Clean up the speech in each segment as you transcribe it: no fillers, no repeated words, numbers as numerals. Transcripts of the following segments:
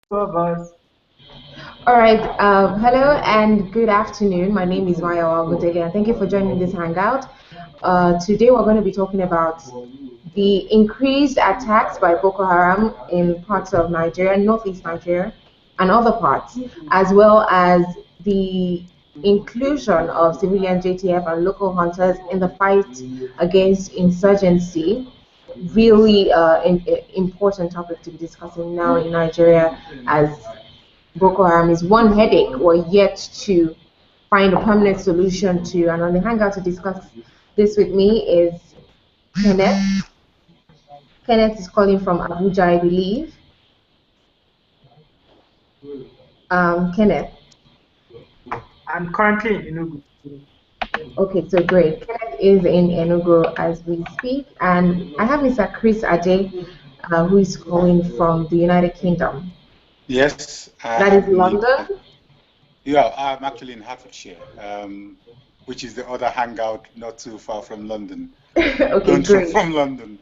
Two of us. All right. Hello and good afternoon. My name is Maya Wagodele, and thank you for joining this hangout. Today, we're going to be talking about the increased attacks by Boko Haram in parts of Nigeria, northeast Nigeria, and other parts, as well as the inclusion of civilian JTF and local hunters in the fight against insurgency. Really important topic to be discussing now in Nigeria, as Boko Haram is one headache we're yet to find a permanent solution to. And on the hangout to discuss this with me is Kenneth. Kenneth is calling from Abuja, I believe. Kenneth. I'm currently in Enugu. Okay, so great. Kenneth is in Enugu as we speak, and I have Mr. Chris Ajay, who is calling from the United Kingdom. Yes, That is London. yeah, I'm actually in Hertfordshire, which is the other hangout not too far from London. Okay, great. From London.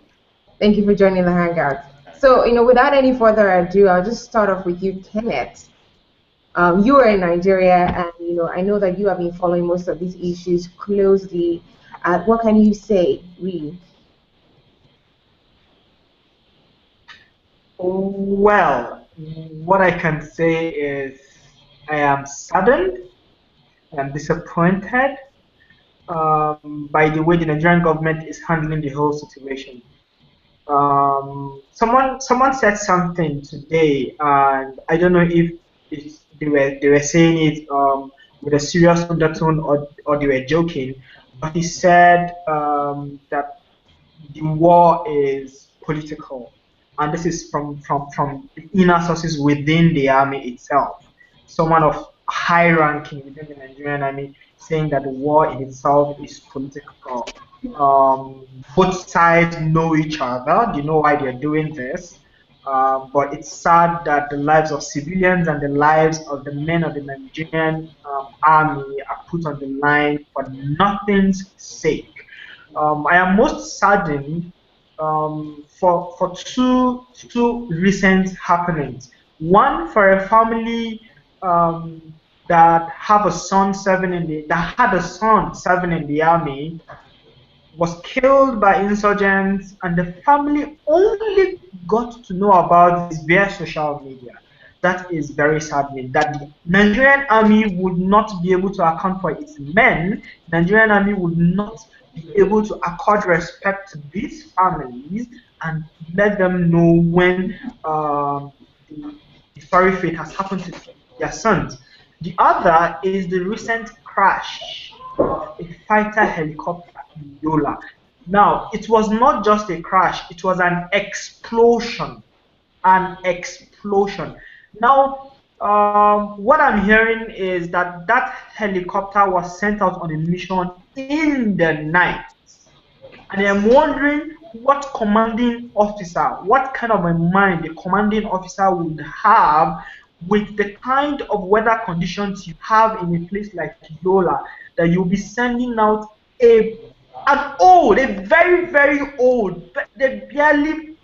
Thank you for joining the hangout. So, without any further ado, I'll just start off with you, Kenneth. You are in Nigeria, and I know that you have been following most of these issues closely. What can you say, really? Well, what I can say is I am saddened, I am disappointed by the way the Nigerian government is handling the whole situation. Someone said something today, and I don't know if they were saying it with a serious undertone or they were joking, but he said that the war is political, and this is from the inner sources within the army itself. Someone of high ranking within the Nigerian army saying that the war in itself is political. Both sides know each other, they know why they're doing this. But it's sad that the lives of civilians and the lives of the men of the Nigerian army are put on the line for nothing's sake. I am most saddened for two recent happenings. One for a family um, that have a son serving in the that had a son serving in the army, was killed by insurgents, and the family only got to know about this via social media. That is very saddening. That the Nigerian army would not be able to account for its men. Nigerian army would not be able to accord respect to these families and let them know when the, the sorry fate has happened to their sons. The other is the recent crash of a fighter helicopter in Yola. Now, it was not just a crash, it was an explosion. An explosion. Now, what I'm hearing is that that helicopter was sent out on a mission in the night. And I'm wondering what commanding officer, what kind of a mind the commanding officer would have with the kind of weather conditions you have in a place like Yola, that you'll be sending out a very, very old, they barely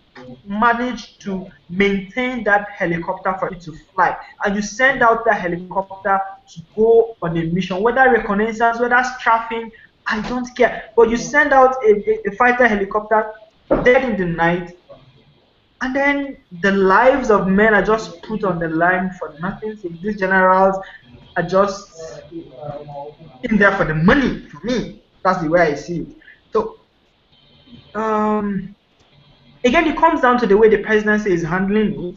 managed to maintain that helicopter for it to fly. And you send out that helicopter to go on a mission, whether reconnaissance, whether strafing, I don't care. But you send out a fighter helicopter dead in the night, and then the lives of men are just put on the line for nothing. So these generals are just in there for the money. For me, that's the way I see it. So, again, it comes down to the way the presidency is handling it.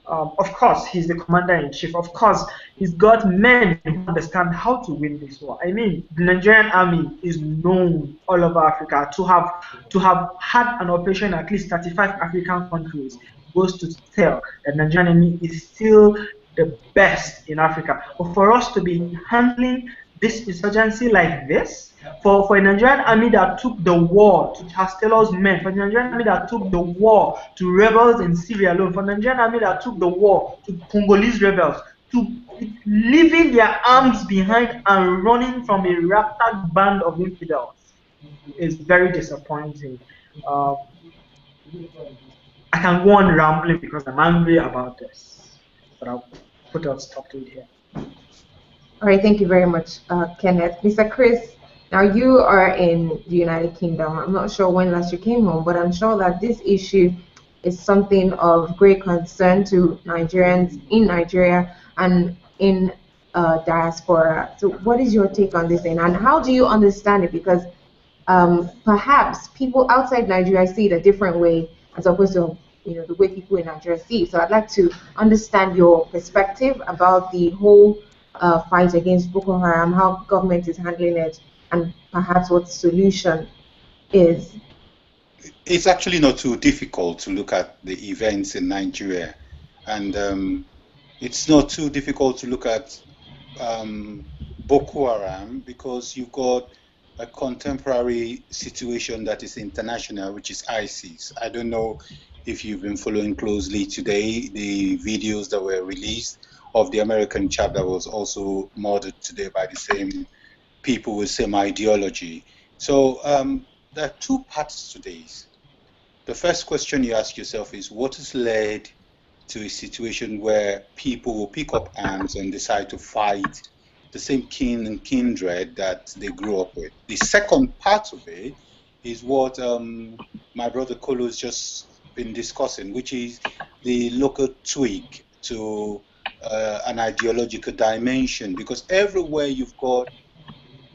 Of course, he's the commander in chief. Of course, he's got men who understand how to win this war. I mean, the Nigerian army is known all over Africa to have had an operation in at least 35 African countries. Goes to tell that Nigerian army is still the best in Africa. But for us to be handling this insurgency like this, for a Nigerian army that took the war to Chancellor's men, for the Nigerian army that took the war to rebels in Syria alone, for the Nigerian army that took the war to Congolese rebels, to leaving their arms behind and running from a ragtag band of infidels is very disappointing. Um, I can go on rambling because I'm angry about this. But I'll put a stop to it here. All right, thank you very much, Kenneth. Mr. Chris, now you are in the United Kingdom. I'm not sure when last you came home, but I'm sure that this issue is something of great concern to Nigerians in Nigeria and in diaspora. So, what is your take on this thing, and how do you understand it? Because perhaps people outside Nigeria see it a different way as opposed to the way people in Nigeria see it. So I'd like to understand your perspective about the whole fight against Boko Haram, how government is handling it, and perhaps what the solution is. It's actually not too difficult to look at the events in Nigeria, and it's not too difficult to look at Boko Haram because you've got a contemporary situation that is international, which is ISIS. I don't know if you've been following closely today the videos that were released of the American chap that was also murdered today by the same people with same ideology. So there are two parts to this. The first question you ask yourself is what has led to a situation where people will pick up arms and decide to fight the same kin and kindred that they grew up with. The second part of it is what my brother Kolo has just been discussing, which is the local tweak to an ideological dimension. Because everywhere you've got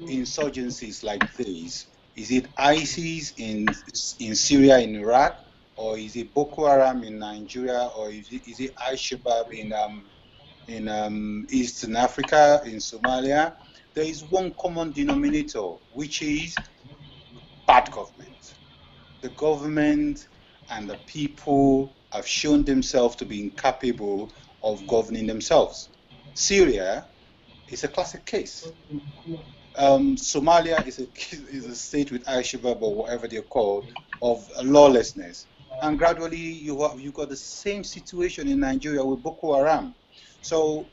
insurgencies like this, is it ISIS in Syria, in Iraq, or is it Boko Haram in Nigeria, or is it Al-Shabaab in Eastern Africa, in Somalia? There is one common denominator, which is bad government. The government and the people have shown themselves to be incapable of governing themselves. Syria is a classic case. Somalia is a state with Al-Shabaab or whatever they're called of lawlessness, and gradually you got the same situation in Nigeria with Boko Haram. So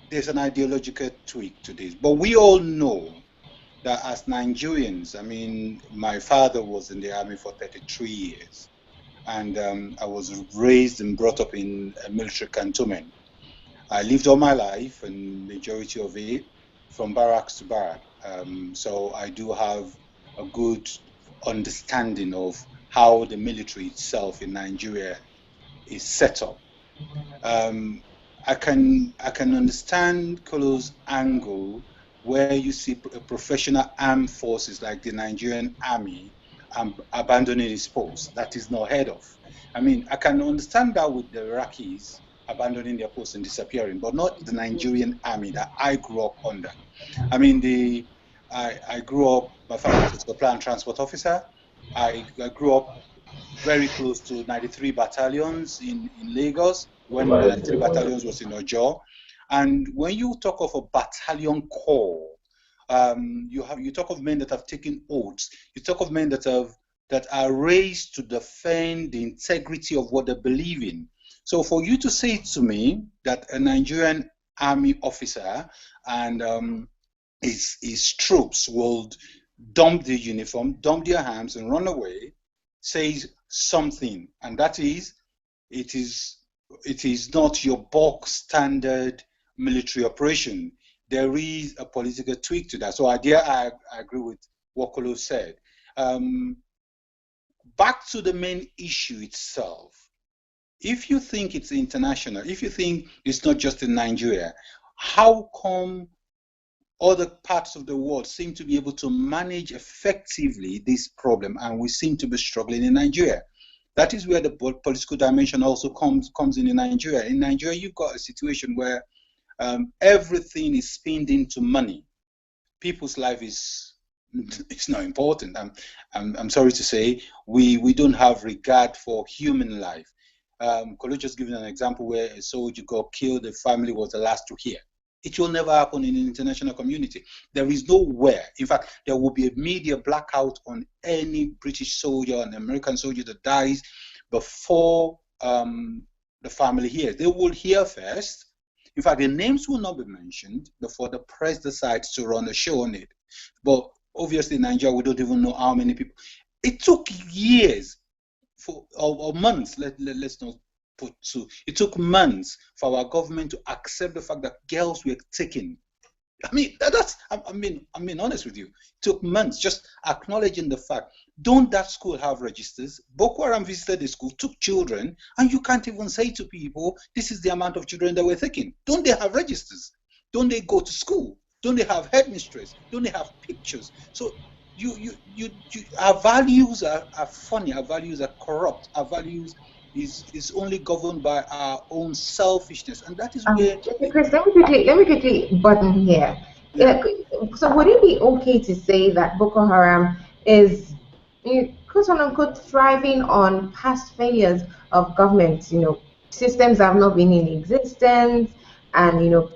there's an ideological tweak to this, but we all know that as Nigerians, I mean, my father was in the army for 33 years, and I was raised and brought up in a military cantonment. I lived all my life, and majority of it from barracks to barrack. So I do have a good understanding of how the military itself in Nigeria is set up. Um, I can understand Kolo's angle where you see professional armed forces like the Nigerian army abandoning its post. That is not heard of. I mean, I can understand that with the Iraqis abandoning their posts and disappearing, but not the Nigerian army that I grew up under. I mean, I grew up. My father was a supply and transport officer. I grew up very close to 93 battalions in Lagos when the 93 battalions was in Ojo. And when you talk of a battalion corps, you talk of men that have taken oaths. You talk of men that are raised to defend the integrity of what they believe in. So for you to say to me that a Nigerian army officer and his troops will dump the uniform, dump their arms, and run away, says something, and that is, it is it is not your box standard military operation. There is a political tweak to that. So I agree with what Kolo said. Back to the main issue itself. If you think it's international, if you think it's not just in Nigeria, how come other parts of the world seem to be able to manage effectively this problem, and we seem to be struggling in Nigeria? That is where the political dimension also comes in Nigeria. In Nigeria, you've got a situation where everything is spinned into money. People's life is it's not important. I'm sorry to say we don't have regard for human life. Kolo just given an example where a soldier got killed, the family was the last to hear. It will never happen in the international community. There is nowhere. In fact, there will be a media blackout on any British soldier, an American soldier that dies before the family hears. They will hear first. In fact, their names will not be mentioned before the press decides to run a show on it. But obviously, in Nigeria, we don't even know how many people. It took years or months. Let's not put to. It took months for our government to accept the fact that girls were taken. I mean, I mean, honest with you, it took months just acknowledging the fact. Don't that school have registers? Boko Haram visited the school, took children, and you can't even say to people, this is the amount of children that we're taking. Don't they have registers? Don't they go to school? Don't they have headmistress? Don't they have pictures? So our values are funny. Our values are corrupt. Our values is only governed by our own selfishness, and that is where Chris, let me quickly button here. yeah. So would it be okay to say that Boko Haram is, quote unquote, thriving on past failures of governments? Systems have not been in existence, and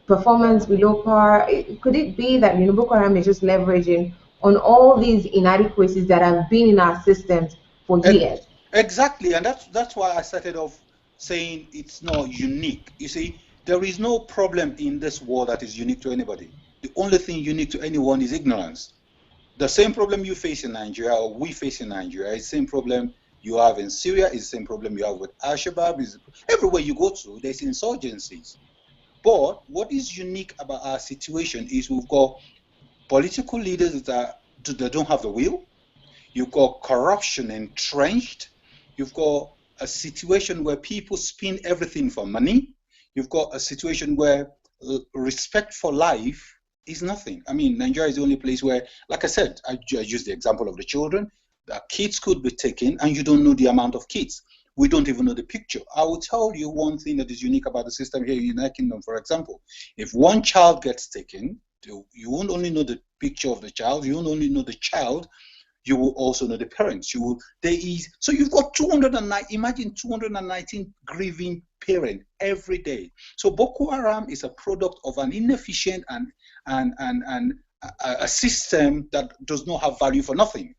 performance below par. Could it be that Boko Haram is just leveraging on all these inadequacies that have been in our systems for years? Exactly, and that's why I started off saying it's not unique. You see, there is no problem in this world that is unique to anybody. The only thing unique to anyone is ignorance. The same problem you face in Nigeria or we face in Nigeria is the same problem you have in Syria, is the same problem you have with Al-Shabaab. Is everywhere you go to, there's insurgencies. But what is unique about our situation is we've got political leaders that don't have the will. You've got corruption entrenched. You've got a situation where people spend everything for money. You've got a situation where respect for life is nothing. I mean, Nigeria is the only place where, like I said, I used the example of the children. The kids could be taken, and you don't know the amount of kids. We don't even know the picture. I will tell you one thing that is unique about the system here in the United Kingdom, for example. If one child gets taken, you won't only know the picture of the child, you won't only know the child, you will also know the parents. So you've got 209. Imagine 219 grieving parents every day. So Boko Haram is a product of an inefficient and a system that does not have value for nothing.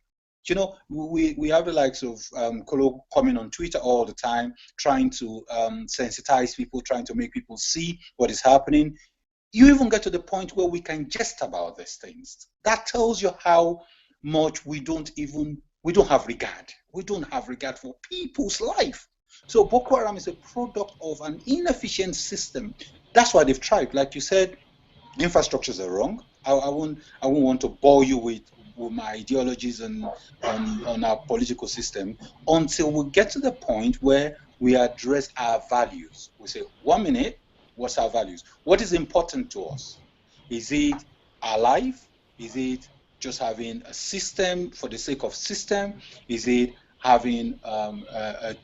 We have the likes of Kolo coming on Twitter all the time, trying to sensitize people, trying to make people see what is happening. You even get to the point where we can jest about these things. That tells you how much we don't have regard. We don't have regard for people's life. So Boko Haram is a product of an inefficient system. That's why they've tried. Like you said, infrastructures are wrong. I won't want to bore you with my ideologies and on our political system until we get to the point where we address our values. We say, 1 minute, what's our values? What is important to us? Is it our life? Is it just having a system for the sake of system? Is it having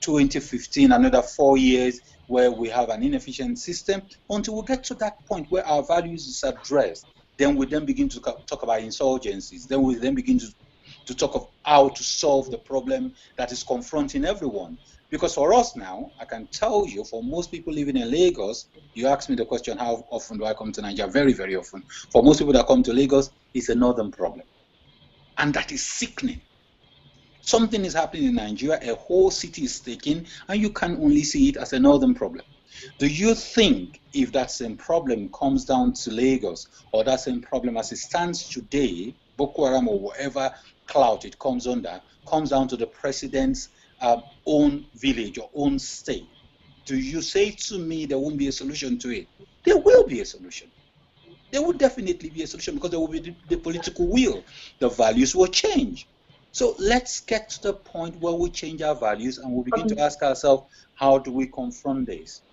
2015, another 4 years where we have an inefficient system? Until we get to that point where our values is addressed, then we then begin to talk about insurgencies. Then we then begin to talk of how to solve the problem that is confronting everyone. Because for us now, I can tell you, for most people living in Lagos, you ask me the question, how often do I come to Nigeria? Very, very often. For most people that come to Lagos, it's a northern problem. And that is sickening. Something is happening in Nigeria, a whole city is taken, and you can only see it as a northern problem. Do you think if that same problem comes down to Lagos, or that same problem as it stands today, Boko Haram or whatever clout it comes under, comes down to the president's own village or own state, do you say to me there won't be a solution to it? There will be a solution. There will definitely be a solution because there will be the political will. The values will change. So let's get to the point where we change our values and we begin to ask ourselves, how do we confront this?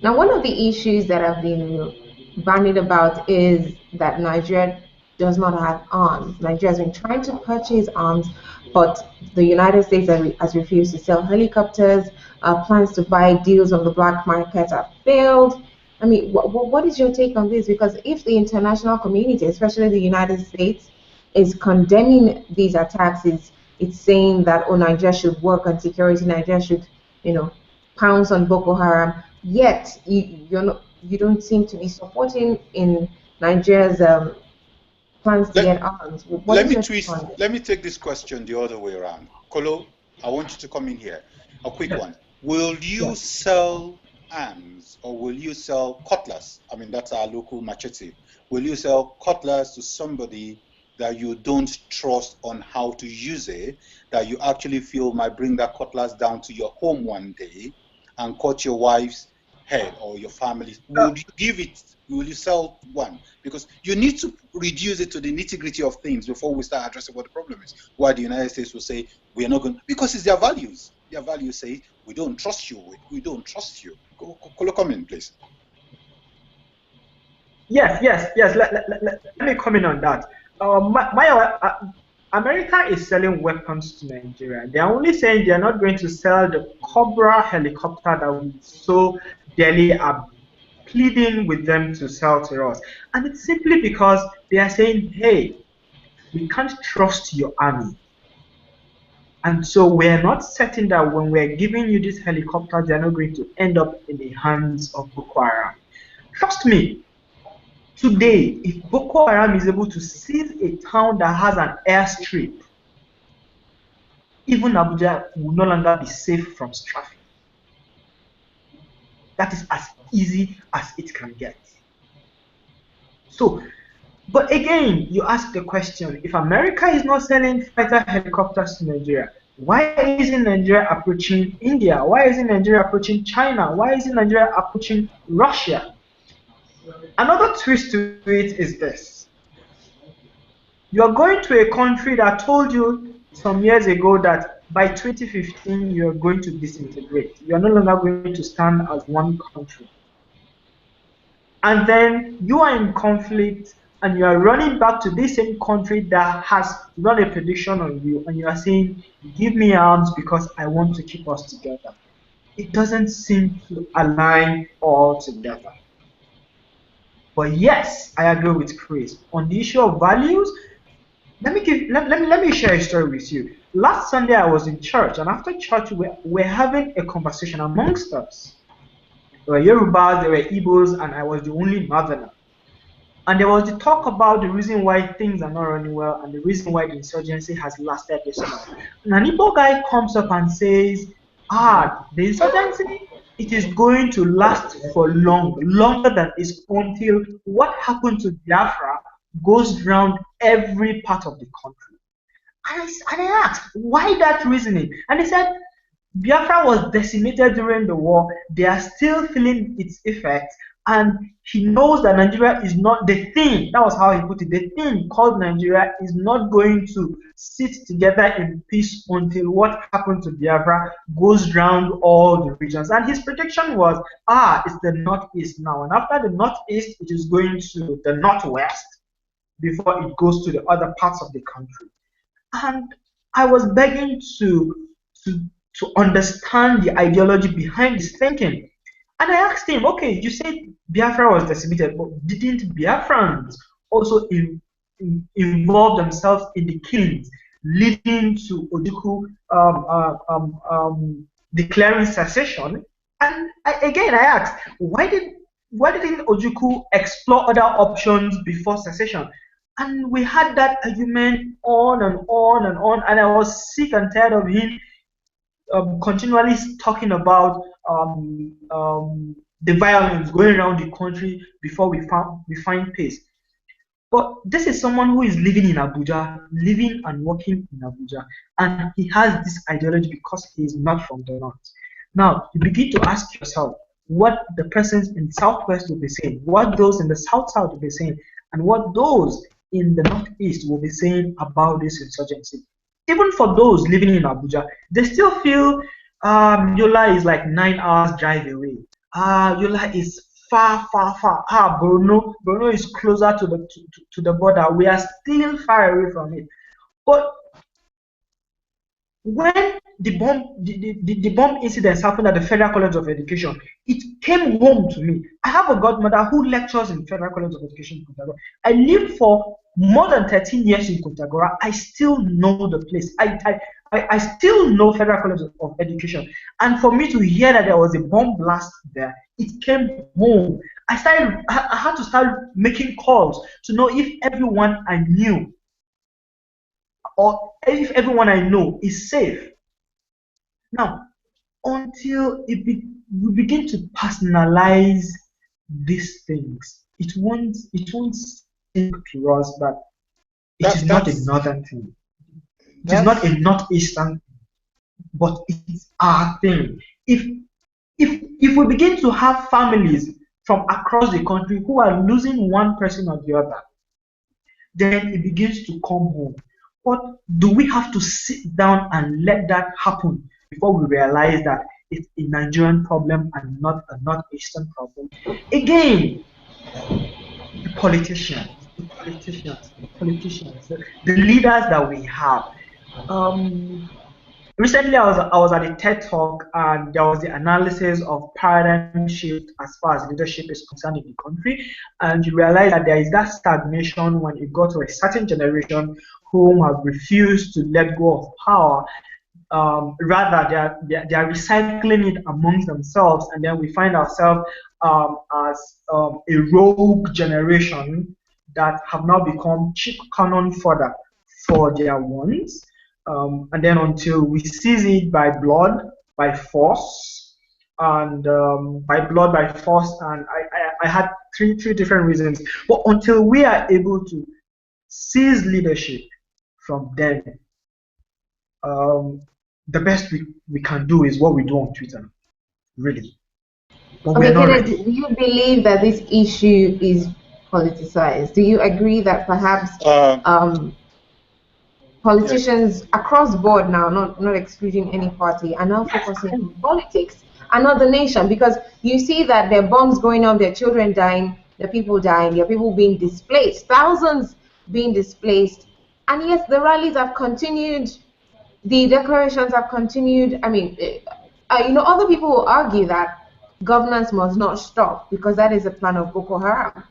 Now, one of the issues that have been bandied about is that Nigeria does not have arms. Nigeria has been trying to purchase arms, but the United States has refused to sell helicopters. Plans to buy deals on the black market have failed. I mean, what is your take on this? Because if the international community, especially the United States, is condemning these attacks, it's saying that, oh, Nigeria should work on security, Nigeria should, you know, pounce on Boko Haram. Yet you don't seem to be supporting in Nigeria's plans to Let, get arms. What let is me your take twist, on let me take this question the other way around. Kolo, I want you to come in here. A quick this? one. Will you sell arms or will you sell cutlass? I mean, that's our local machete. Will you sell cutlass to somebody that you don't trust on how to use it, that you actually feel might bring that cutlass down to your home one day? and cut your wife's head or your family, would you give it? Will you sell one? Because you need to reduce it to the nitty-gritty of things before we start addressing what the problem is. Why the United States will say we are not going, because it's their values. Their values say we don't trust you. We don't trust you. Comment, please. Yes. Let me comment on that. America is selling weapons to Nigeria. They are only saying they are not going to sell the Cobra helicopter that we so dearly are pleading with them to sell to us. And it's simply because they are saying, hey, we can't trust your army. And so we're not certain that when we're giving you these helicopters, they're not going to end up in the hands of Boko Haram. Trust me, today, if Boko Haram is able to seize a town that has an airstrip, even Abuja will no longer be safe from traffic. That is as easy as it can get. So, but again, you ask the question, if America is not selling fighter helicopters to Nigeria, why isn't Nigeria approaching India? Why isn't Nigeria approaching China? Why isn't Nigeria approaching Russia? Another twist to it is this. You're going to a country that told you some years ago that by 2015 you're going to disintegrate. You're no longer going to stand as one country. And then you are in conflict and you are running back to this same country that has run a prediction on you, and you are saying, give me arms because I want to keep us together. It doesn't seem to align all together. But yes, I agree with Chris. On the issue of values, let me share a story with you. Last Sunday I was in church, and after church we're having a conversation amongst us. There were Yorubas, there were Igbos, and I was the only northerner. And there was the talk about the reason why things are not running well and the reason why the insurgency has lasted this long. And an Igbo guy comes up and says, the insurgency, it is going to last for longer than it's until what happened to Biafra goes around every part of the country. And I asked, why that reasoning? And he said, Biafra was decimated during the war. They are still feeling its effects. And he knows that Nigeria is not the thing. That was how he put it. The thing called Nigeria is not going to sit together in peace until what happened to Biafra goes round all the regions. And his prediction was, it's the Northeast now. And after the Northeast, it is going to the Northwest before it goes to the other parts of the country. And I was begging to understand the ideology behind this thinking. And I asked him, okay, you said Biafra was decimated, but didn't Biafrans also involve themselves in the killings, leading to Ojukwu declaring secession? And again, I asked, why didn't Ojukwu explore other options before secession? And we had that argument on and on and on, and I was sick and tired of him continually talking about the violence going around the country before we find peace. But this is someone who is living in Abuja, living and working in Abuja, and he has this ideology because he is not from the north. Now, you begin to ask yourself what the persons in Southwest will be saying, what those in the South will be saying, and what those in the Northeast will be saying about this insurgency. Even for those living in Abuja, they still feel Yola is like 9 hours drive away. Yola is far. Bruno is closer to the border. We are still far away from it. But when the bomb incidents happened at the Federal College of Education, it came home to me. I have a godmother who lectures in Federal College of Education in Kontagora. I lived for more than 13 years in Kontagora. I still know the place. I still know Federal College of Education. And for me to hear that there was a bomb blast there, it came home. I had to start making calls to know if everyone I knew or if everyone I know is safe. Now, until we begin to personalize these things, it won't sink to us that it is not a northern thing. It is not a northeastern thing, but it is our thing. If If we begin to have families from across the country who are losing one person or the other, then it begins to come home. But do we have to sit down and let that happen before we realize that it's a Nigerian problem and not a Northeastern problem? Again, the leaders that we have. Um, Recently, I was at a TED talk, and there was the analysis of paradigm shift as far as leadership is concerned in the country, and you realize that there is that stagnation when it got to a certain generation whom have refused to let go of power. Rather, they are recycling it amongst themselves, and then we find ourselves as a rogue generation that have now become cheap cannon fodder for their wants. And then until we seize it by blood, by force, and by force, and I had three different reasons. But until we are able to seize leadership from them, um, the best we can do is what we do on Twitter, really. But we're Okay, not Kenneth, ready. do you believe that this issue is politicized? Do you agree that perhaps Um, um, yeah, politicians across board now, not excluding any party, are now focusing on politics and not the nation? Because you see that there are bombs going off, there are children dying, there are people dying, there are people being displaced, thousands being displaced, and yes, the rallies have continued, the declarations have continued. I mean, other people will argue that governance must not stop because that is a plan of Boko Haram.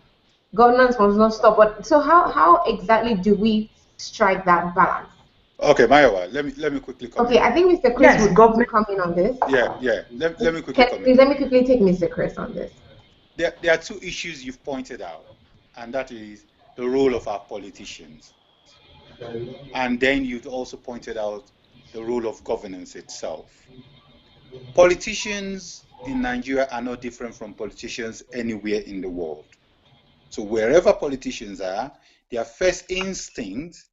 Governance must not stop. But so how exactly do we strike that balance? okay, Mayowa, let me quickly come in Okay, on I that. think Mr. Chris Yes, would want to government. come in on this. Yeah. Let me quickly Can come in. please let me quickly take Mr. Chris on this. There are two issues you've pointed out, and that is the role of our politicians. And then you've also pointed out the role of governance itself. Politicians in Nigeria are no different from politicians anywhere in the world. So wherever politicians are, their first instinct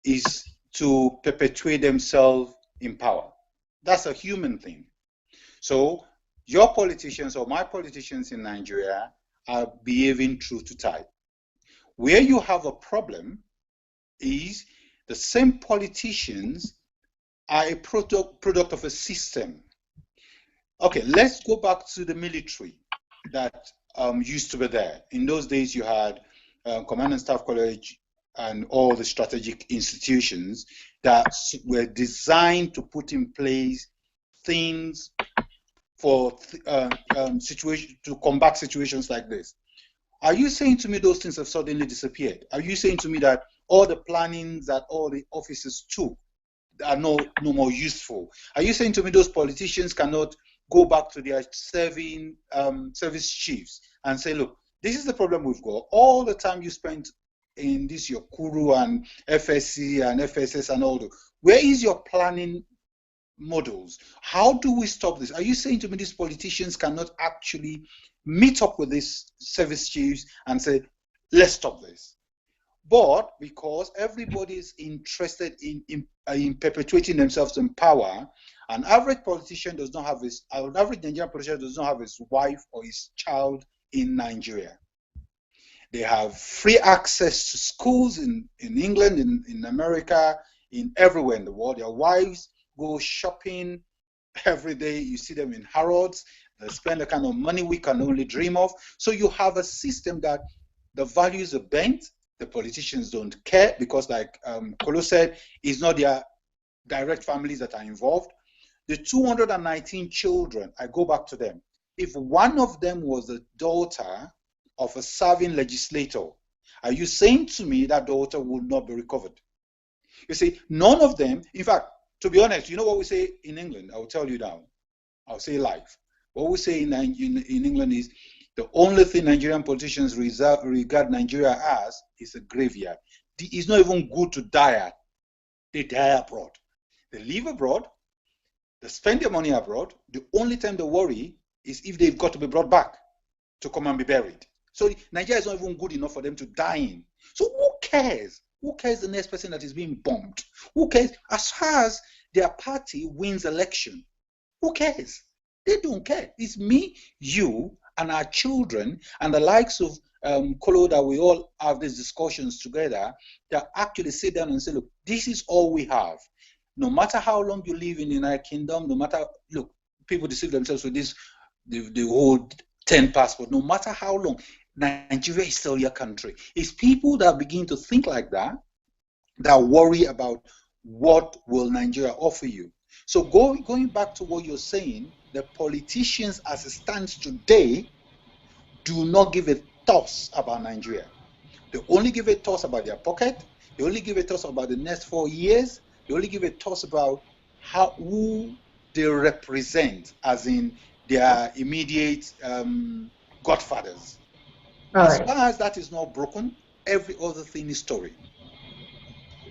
is to perpetuate themselves in power. That's a human thing. So your politicians or my politicians in Nigeria are behaving true to type. Where you have a problem is the same politicians are a product of a system. Okay, let's go back to the military that used to be there. In those days, you had Command and Staff College and all the strategic institutions that were designed to put in place things for situation to combat situations like this. Are you saying to me those things have suddenly disappeared? Are you saying to me that all the plannings that all the officers took are no more useful? Are you saying to me those politicians cannot go back to their service chiefs and say, look, this is the problem we've got. All the time you spent in this your Kuru and FSC and FSS and all the, where is your planning models? How do we stop this? Are you saying to me these politicians cannot actually meet up with these service chiefs and say, let's stop this? But because everybody is interested in perpetuating themselves in power, an average politician does not have an average Nigerian politician does not have his wife or his child in Nigeria. They have free access to schools in England, in America, in everywhere in the world. Their wives go shopping every day. You see them in Harrods. They spend the kind of money we can only dream of. So you have a system that the values are bent. The politicians don't care because, like Kolo said, it's not their direct families that are involved. The 219 children, I go back to them. If one of them was the daughter of a serving legislator, are you saying to me that daughter will not be recovered? You see, none of them, in fact, to be honest, you know what we say in England? I will tell you now. I'll say live. What we say in England is the only thing Nigerian politicians regard Nigeria as is a graveyard. It's not even good to die at. They die abroad. They live abroad. They spend their money abroad. The only time they worry is if they've got to be brought back to come and be buried. So Nigeria is not even good enough for them to die in. So who cares? Who cares the next person that is being bombed? Who cares? As far as their party wins election, who cares? They don't care. It's me, you, and our children, and the likes of Kolo, that we all have these discussions together, that actually sit down and say, look, this is all we have. No matter how long you live in the United Kingdom, no matter, look, people deceive themselves with this, the whole 10 passport, no matter how long, Nigeria is still your country. It's people that begin to think like that worry about what will Nigeria offer you. So going back to what you're saying, the politicians as it stands today do not give a toss about Nigeria. They only give a toss about their pocket. They only give a toss about the next 4 years. They only give a toss about who they represent, as in their immediate godfathers. All As right. far as that is not broken, every other thing is story.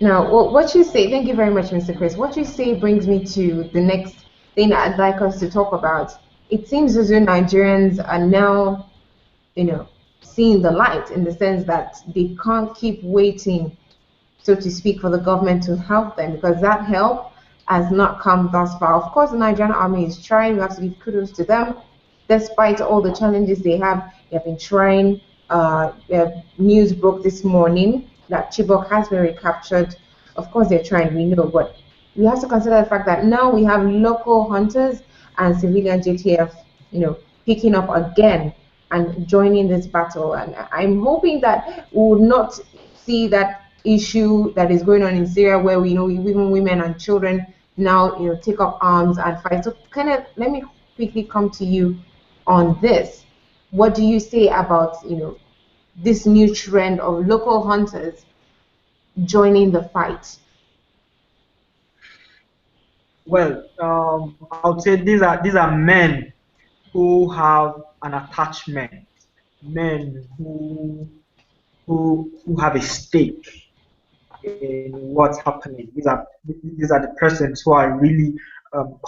Now, what you say, thank you very much, Mr. Chris. What you say brings me to the next thing I'd like us to talk about. It seems as though Nigerians are now, seeing the light in the sense that they can't keep waiting, so to speak, for the government to help them because that help has not come thus far. Of course, the Nigerian army is trying. We have to give kudos to them. Despite all the challenges they have been trying. News broke this morning that Chibok has been recaptured. Of course, they're trying, we know, but we have to consider the fact that now we have local hunters and civilian JTF, picking up again and joining this battle. And I'm hoping that we will not see that issue that is going on in Syria, where we know even women and children now, take up arms and fight. So, kind of, let me quickly come to you on this. What do you say about, this new trend of local hunters joining the fight? Well, I would say these are men who have an attachment, men who have a stake in what's happening. These are the persons who are really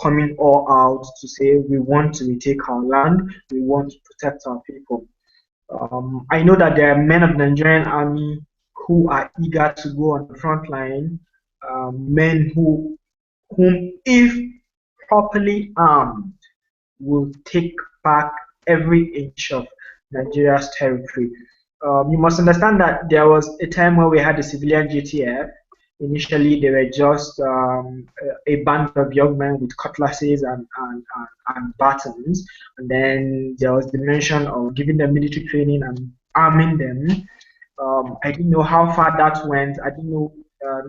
coming all out to say we want to retake our land, we want to protect our people. I know that there are men of the Nigerian army who are eager to go on the front line, men whom, if properly armed, will take back every inch of Nigeria's territory. You must understand that there was a time where we had the civilian JTF. Initially, they were just a band of young men with cutlasses and batons. And then there was the mention of giving them military training and arming them. I didn't know how far that went. I didn't know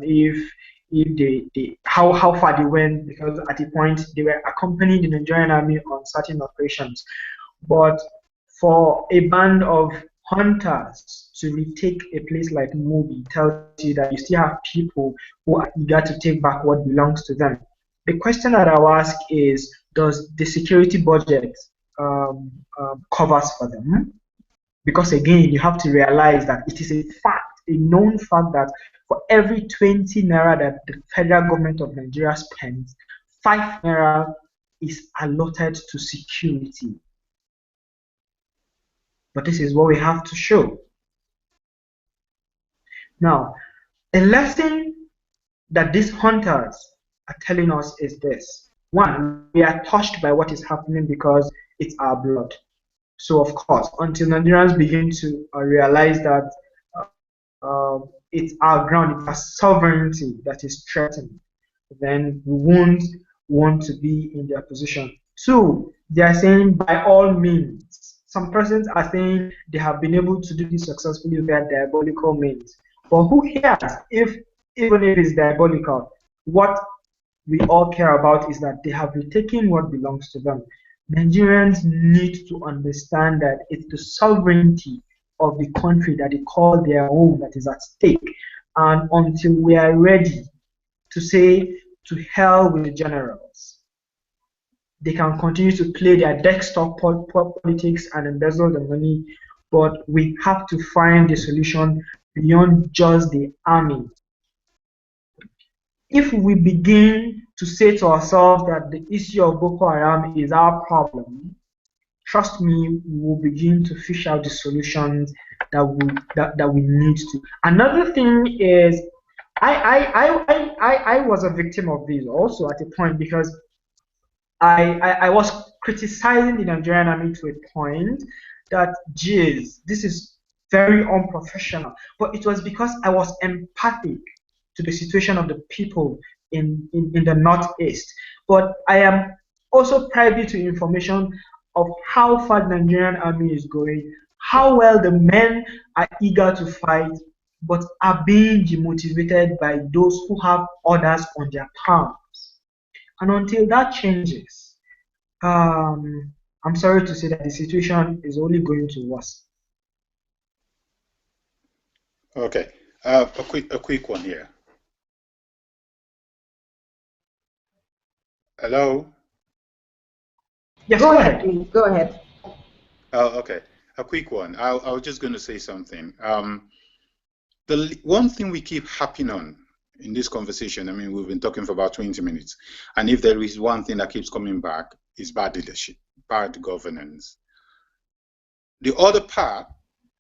if they how far they went, because at the point they were accompanying the Nigerian army on certain operations. But for a band of hunters to retake a place like Mubi tells you that you still have people who are eager to take back what belongs to them. The question that I'll ask is, does the security budget covers for them? Because again, you have to realize that it is a fact, a known fact, that for every 20 naira that the federal government of Nigeria spends, 5 naira is allotted to security. But this is what we have to show. Now, a lesson that these hunters are telling us is this. One, we are touched by what is happening because it's our blood. So, of course, until Nigerians begin to realize that it's our ground, it's our sovereignty that is threatened, then we won't want to be in their position. Two, they are saying by all means. Some persons are saying they have been able to do this successfully via diabolical means. But who cares if, even if it's diabolical? What we all care about is that they have retaken what belongs to them. Nigerians need to understand that it's the sovereignty of the country that they call their own that is at stake. And until we are ready to say to hell with the generals, they can continue to play their desktop politics and embezzle the money, but we have to find a solution beyond just the army. If we begin to say to ourselves that the issue of Boko Haram is our problem, trust me, we will begin to fish out the solutions that we need to. Another thing is, I was a victim of this also at a point, because I was criticizing the Nigerian army to a point that, geez, this is very unprofessional. But it was because I was empathic to the situation of the people in the Northeast. But I am also privy to information of how far the Nigerian army is going, how well the men are eager to fight, but are being demotivated by those who have orders on their palms. And until that changes, I'm sorry to say that the situation is only going to worsen. Okay, a quick one here. Hello. Yes, Go go ahead, ahead. please. Go ahead. Oh, okay. A quick one. I was just going to say something. The one thing we keep harping on in this conversation, I mean, we've been talking for about 20 minutes, and if there is one thing that keeps coming back, is bad leadership, bad governance. The other part,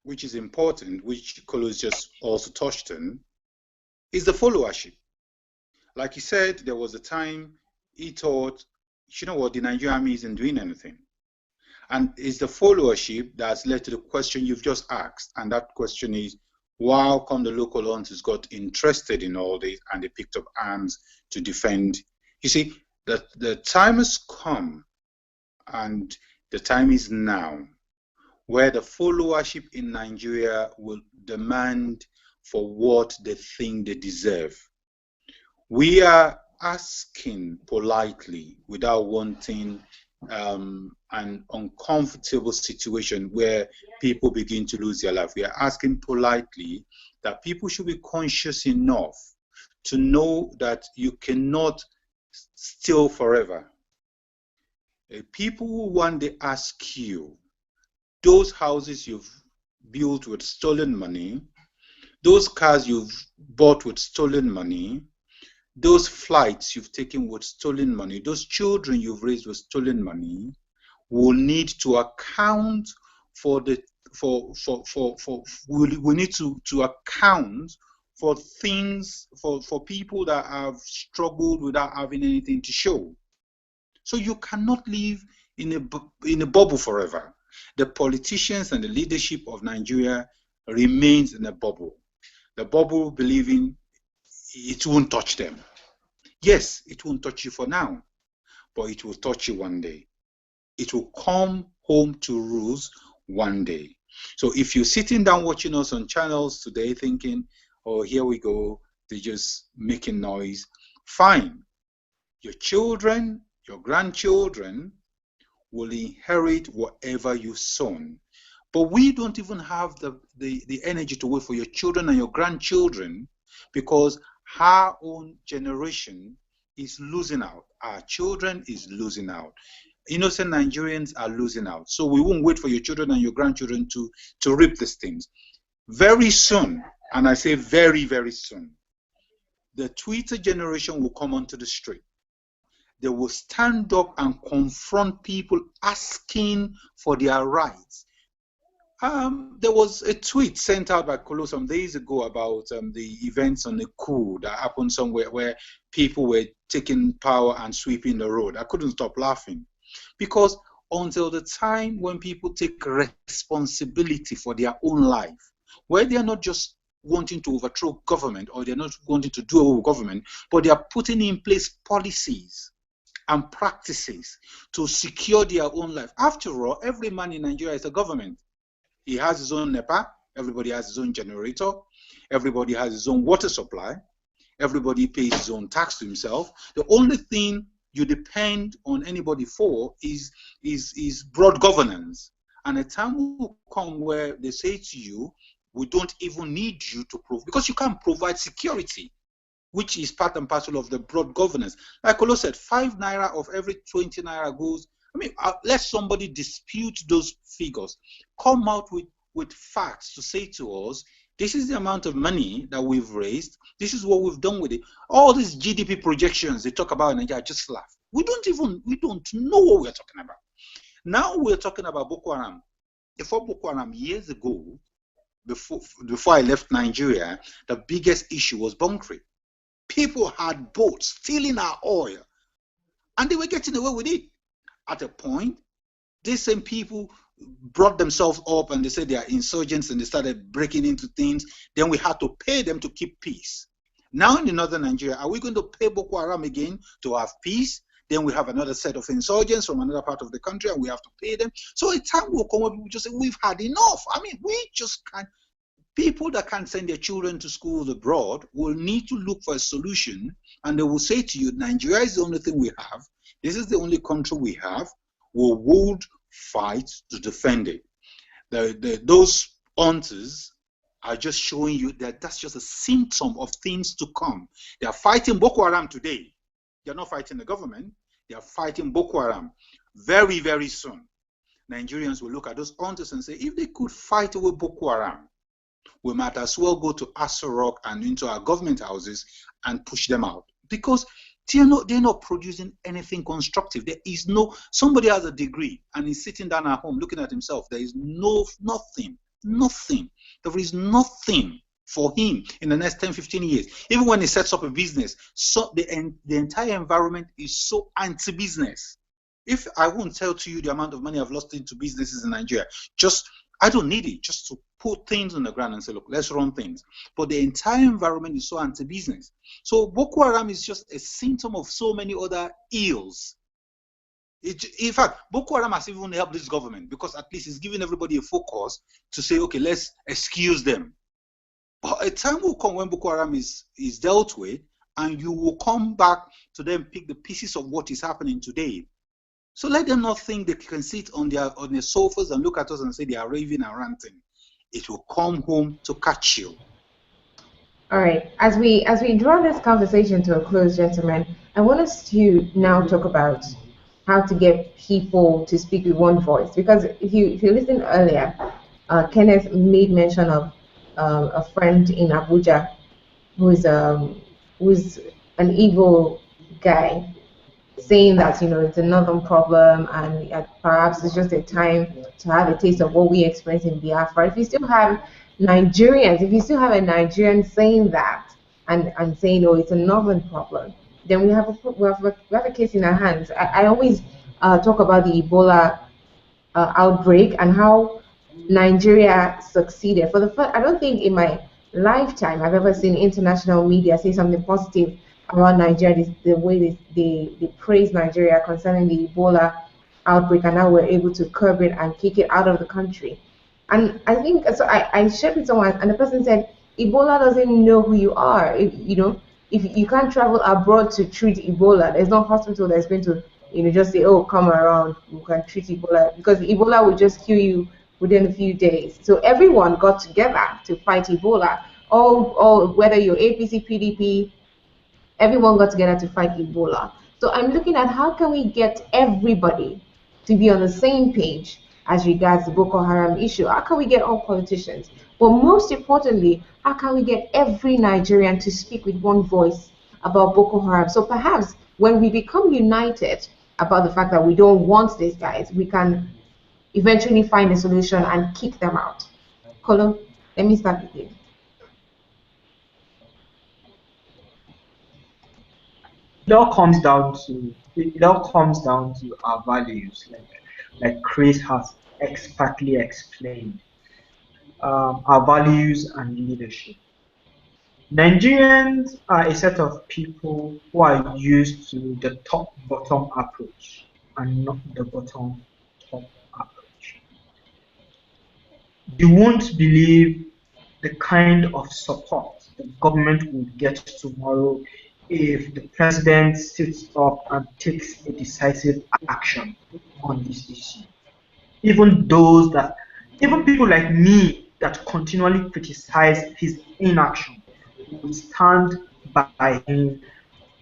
which is important, which Kolos just also touched on, is the followership. Like he said, there was a time he thought, you know what, the Nigerian army isn't doing anything. And it's the followership that's led to the question you've just asked. And that question is, why come the local hunters got interested in all this and they picked up arms to defend? You see, the time has come, and the time is now, where the followership in Nigeria will demand for what they think they deserve. We are asking politely without wanting an uncomfortable situation where people begin to lose their life. We are asking politely that people should be conscious enough to know that you cannot steal forever. People will one day ask you, those houses you've built with stolen money, those cars you've bought with stolen money, those flights you've taken with stolen money, those children you've raised with stolen money, will need to account for the we need to account for things for people that have struggled without having anything to show. So you cannot live in a bubble forever. The politicians and the leadership of Nigeria remains in a bubble. The bubble believing it won't touch them. Yes, it won't touch you for now, but it will touch you one day. It will come home to roost one day. So if you're sitting down watching us on channels today thinking, oh, here we go, they're just making noise, fine. Your children, your grandchildren will inherit whatever you've sown. But we don't even have the energy to wait for your children and your grandchildren, because our own generation is losing out. Our children is losing out. Innocent Nigerians are losing out. So we won't wait for your children and your grandchildren to reap these things. Very soon, and I say very, very soon, the Twitter generation will come onto the street. They will stand up and confront people asking for their rights. There was a tweet sent out by Kolo some days ago about the events on the coup that happened somewhere where people were taking power and sweeping the road. I couldn't stop laughing, because until the time when people take responsibility for their own life, where they are not just wanting to overthrow government, or they're not wanting to do away with government, but they are putting in place policies and practices to secure their own life. After all, every man in Nigeria is a government. He has his own NEPA, everybody has his own generator, everybody has his own water supply, everybody pays his own tax to himself. The only thing you depend on anybody for is broad governance. And a time will come where they say to you, we don't even need you to prove, because you can't provide security, which is part and parcel of the broad governance. Like Olo said, 5 naira of every 20 naira goes. I mean, let somebody dispute those figures. Come out with facts to say to us, this is the amount of money that we've raised. This is what we've done with it. All these GDP projections they talk about in Nigeria, just laugh. We don't know what we're talking about. Now we're talking about Boko Haram. Before Boko Haram, years ago, before I left Nigeria, the biggest issue was bunkering. People had boats stealing our oil, and they were getting away with it. at a point. These same people brought themselves up and they said they are insurgents and they started breaking into things. Then we had to pay them to keep peace. Now in the northern Nigeria, are we going to pay Boko Haram again to have peace? Then we have another set of insurgents from another part of the country and we have to pay them. So a time will come when people just say, we've had enough. I mean, we just can't. People that can't send their children to schools abroad will need to look for a solution, and they will say to you, Nigeria is the only thing we have. This is the only country we have. We would fight to defend it. Those hunters are just showing you that that's just a symptom of things to come. They are fighting Boko Haram today. They're not fighting the government. They are fighting Boko Haram. Very, very soon, Nigerians will look at those hunters and say, if they could fight away Boko Haram, we might as well go to Aso Rock and into our government houses and push them out, because they're not producing anything constructive. There is no, somebody has a degree and is sitting down at home looking at himself. There is nothing. There is nothing for him in the next 10, 15 years. Even when he sets up a business, so the entire environment is so anti-business. If I won't tell to you the amount of money I've lost into businesses in Nigeria, I don't need it, just to put things on the ground and say, look, let's run things. But the entire environment is so anti-business. So Boko Haram is just a symptom of so many other ills. In fact, Boko Haram has even helped this government, because at least it's giving everybody a focus to say, okay, let's excuse them. But a time will come when Boko Haram is dealt with, and you will come back to them, pick the pieces of what is happening today. So let them not think they can sit on their sofas and look at us and say they are raving and ranting. It will come home to catch you. All right. As we draw this conversation to a close, gentlemen, I want us to now talk about how to get people to speak with one voice. Because if you listened earlier, Kenneth made mention of a friend in Abuja who's an evil guy, saying that it's a northern problem, and perhaps it's just a time to have a taste of what we experience in Biafra. If you still have if you still have a Nigerian saying that, and saying, oh, it's a northern problem, then we have a case in our hands. I always talk about the Ebola outbreak and how Nigeria succeeded. For the first, I don't think in my lifetime I've ever seen international media say something positive about Nigeria. The way they praise Nigeria concerning the Ebola outbreak, and how we're able to curb it and kick it out of the country. And I think so. I shared with someone, and the person said, Ebola doesn't know who you are. If you can't travel abroad to treat Ebola, there's no hospital that's going to just say, oh, come around, you can treat Ebola, because Ebola will just kill you within a few days. So everyone got together to fight Ebola. All whether you're APC, PDP, everyone got together to fight Ebola. So I'm looking at how can we get everybody to be on the same page as regards the Boko Haram issue. How can we get all politicians? But most importantly, how can we get every Nigerian to speak with one voice about Boko Haram? So perhaps when we become united about the fact that we don't want these guys, we can eventually find a solution and kick them out. Kolo, let me start with you. It all comes down to our values, like Chris has expertly explained, our values and leadership. Nigerians are a set of people who are used to the top-bottom approach and not the bottom-top approach. You won't believe the kind of support the government will get tomorrow if the president sits up and takes a decisive action on this issue. Even those that, even people like me that continually criticize his inaction will stand by him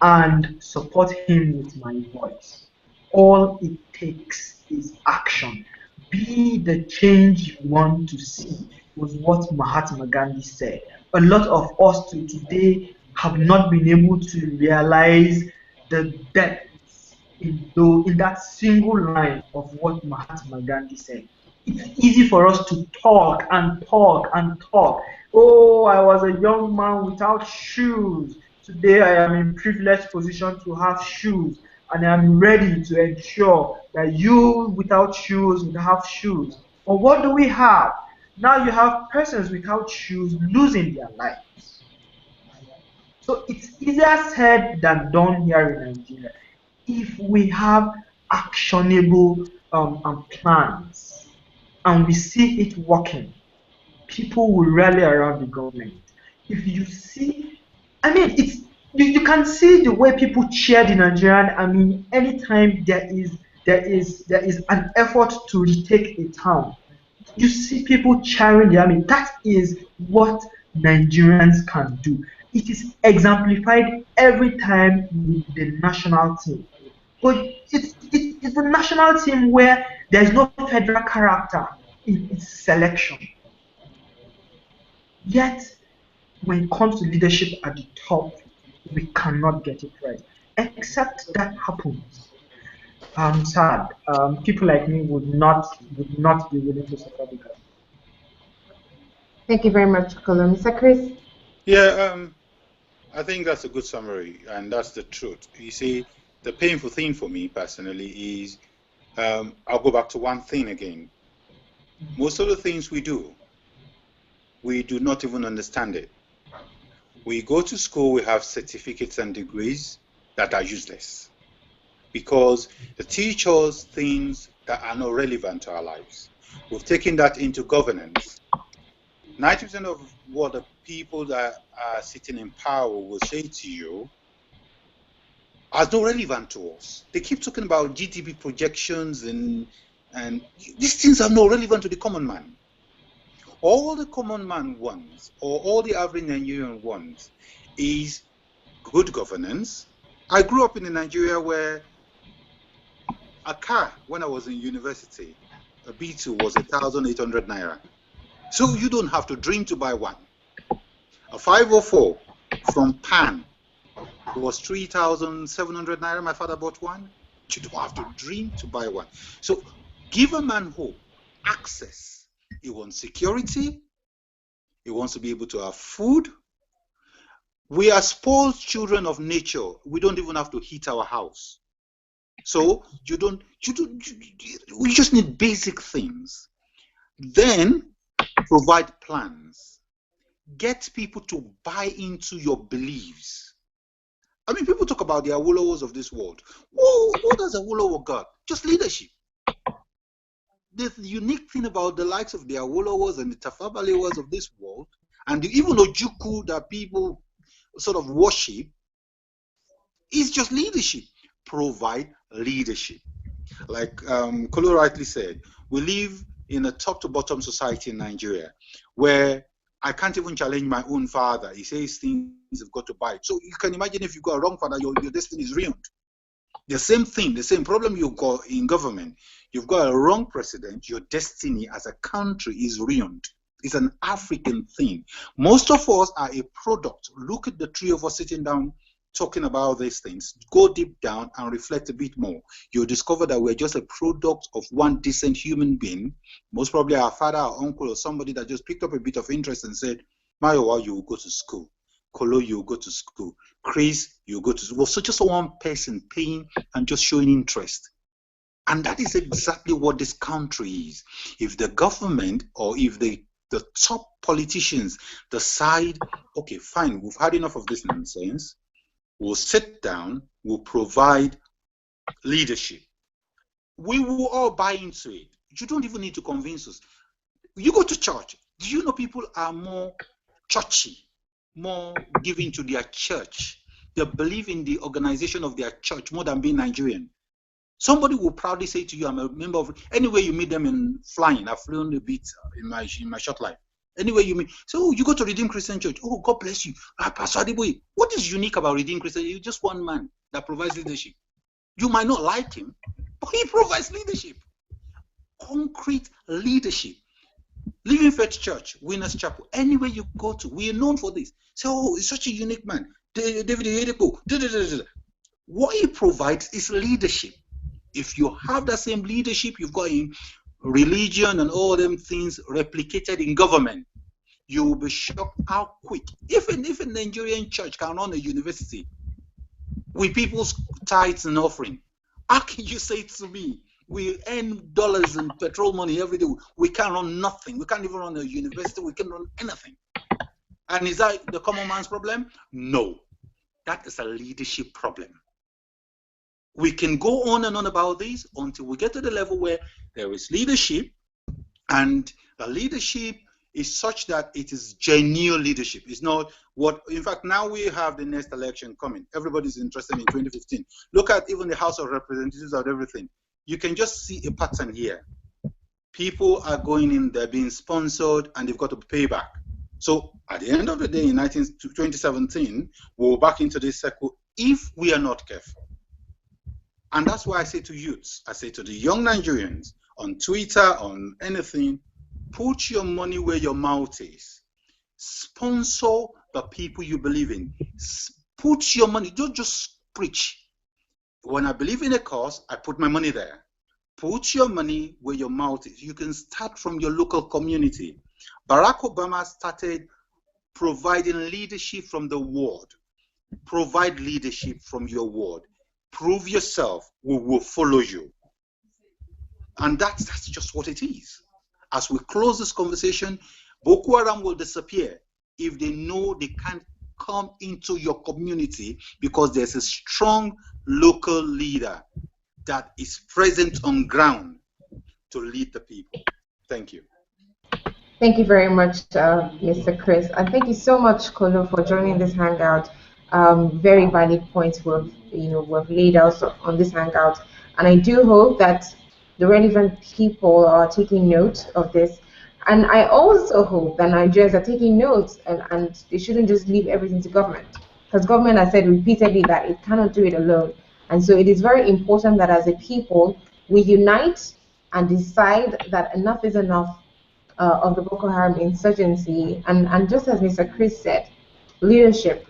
and support him with my voice. All it takes is action. Be the change you want to see, was what Mahatma Gandhi said. A lot of us till today have not been able to realize the depths in that single line of what Mahatma Gandhi said. It's easy for us to talk and talk and talk. Oh, I was a young man without shoes. Today I am in privileged position to have shoes. and I'm ready to ensure that you without shoes would have shoes. But what do we have? Now you have persons without shoes losing their lives. So it's easier said than done here in Nigeria. If we have actionable plans and we see it working, people will rally around the government. If you see, I mean, you can see the way people cheer the Nigerian. I mean, anytime there is an effort to retake a town, you see people cheering the army. That is what Nigerians can do. It is exemplified every time with the national team. But it's the national team where there is no federal character in its selection. Yet, when it comes to leadership at the top, we cannot get it right. Except that happens. I'm sad. People like me would not be willing to support the government. Thank you very much, Kolo. Mr. Chris? Yeah, I think that's a good summary, and that's the truth. You see, the painful thing for me personally is I'll go back to one thing again. Most of the things we do not even understand it. We go to school, we have certificates and degrees that are useless because they teach us things that are not relevant to our lives. We've taken that into governance. 90% of what the people that are sitting in power will say to you are not relevant to us. They keep talking about GDP projections and these things are not relevant to the common man. All the common man wants, or all the average Nigerian wants, is good governance. I grew up in a Nigeria where a car, when I was in university, a B2 was 1,800 naira. So you don't have to dream to buy one. A 504 from Pan was 3,700 naira. My father bought one. You don't have to dream to buy one. So give a man hope, access. He wants security. He wants to be able to have food. We are spoiled children of nature. We don't even have to heat our house. So we just need basic things. Then provide plans. Get people to buy into your beliefs. I mean, people talk about the Awolowos of this world. What does Awolowo got? Just leadership. The unique thing about the likes of the Awolowos and the Tafabalewos of this world, and even Ojukwu that people sort of worship, is just leadership. Provide leadership. Like Kolo rightly said, we live in a top to bottom society in Nigeria where I can't even challenge my own father. He says things have got to bite. So you can imagine if you got a wrong father, your destiny is ruined. The same thing, the same problem you've got in government. You've got a wrong president, your destiny as a country is ruined. It's an African thing. Most of us are a product. Look at the three of us sitting down talking about these things. Go deep down and reflect a bit more. You'll discover that we're just a product of one decent human being, most probably our father, our uncle, or somebody that just picked up a bit of interest and said, Mayowa, you will go to school. Kolo, you will go to school. Chris, you will go to school. So just one person paying and just showing interest. And that is exactly what this country is. If the government or if the top politicians decide, okay, fine, we've had enough of this nonsense, we'll sit down, we'll provide leadership. We will all buy into it. You don't even need to convince us. You go to church. Do you know people are more churchy, more giving to their church? They believe in the organization of their church more than being Nigerian. Somebody will proudly say to you, I'm a member of, anywhere you meet them in flying, I've flown a bit in my short life. Anywhere you meet, so you go to Redeemed Christian Church, oh, God bless you. Pastor Adeboye, what is unique about Redeemed Christian? You're just one man that provides leadership. You might not like him, but he provides leadership. Concrete leadership. Living Faith Church, Winners Chapel, anywhere you go to, we are known for this. So, oh, he's such a unique man. David Oyedepo. What he provides is leadership. If you have that same leadership you've got in religion and all them things replicated in government, you will be shocked how quick. If a Nigerian church can run a university with people's tithes and offering. How can you say to me, we earn dollars and petrol money every day, we can't run nothing, we can't even run a university, we can't run anything? And is that the common man's problem? No, that is a leadership problem. We can go on and on about this until we get to the level where there is leadership, and the leadership is such that it is genuine leadership. It's not what, in fact, now we have the next election coming. Everybody's interested in 2015. Look at even the House of Representatives and everything. You can just see a pattern here. People are going in, they're being sponsored, and they've got to pay back. So at the end of the day, in 2017, we're back into this cycle if we are not careful. And that's why I say to youths, I say to the young Nigerians on Twitter, on anything, put your money where your mouth is. Sponsor the people you believe in. Put your money, don't just preach. When I believe in a cause, I put my money there. Put your money where your mouth is. You can start from your local community. Barack Obama started providing leadership from the ward. Provide leadership from your ward. Prove yourself, we will follow you. And that's just what it is. As we close this conversation, Boko Haram will disappear if they know they can't come into your community because there's a strong local leader that is present on ground to lead the people. Thank you. Thank you very much, Mr. Chris. And thank you so much, Kolo, for joining this hangout. Very valid points we've laid out on this hangout. And I do hope that the relevant people are taking note of this. And I also hope that Nigerians are taking notes and they shouldn't just leave everything to government. Because government has said repeatedly that it cannot do it alone. And so it is very important that as a people, we unite and decide that enough is enough of the Boko Haram insurgency. And just as Mr. Chris said, leadership.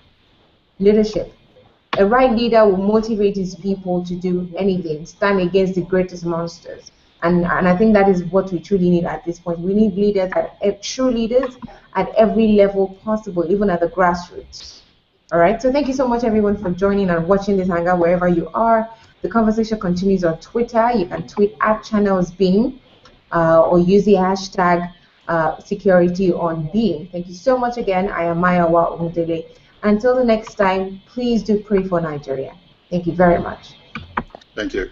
A right leader will motivate his people to do anything, stand against the greatest monsters. And I think that is what we truly need at this point. We need leaders, true leaders at every level possible, even at the grassroots. All right, so thank you so much, everyone, for joining and watching this hangout wherever you are. The conversation continues on Twitter. You can tweet at ChannelsBeam or use the hashtag security on being. Thank you so much again. I am Maya Umdele. Until the next time, please do pray for Nigeria. Thank you very much. Thank you.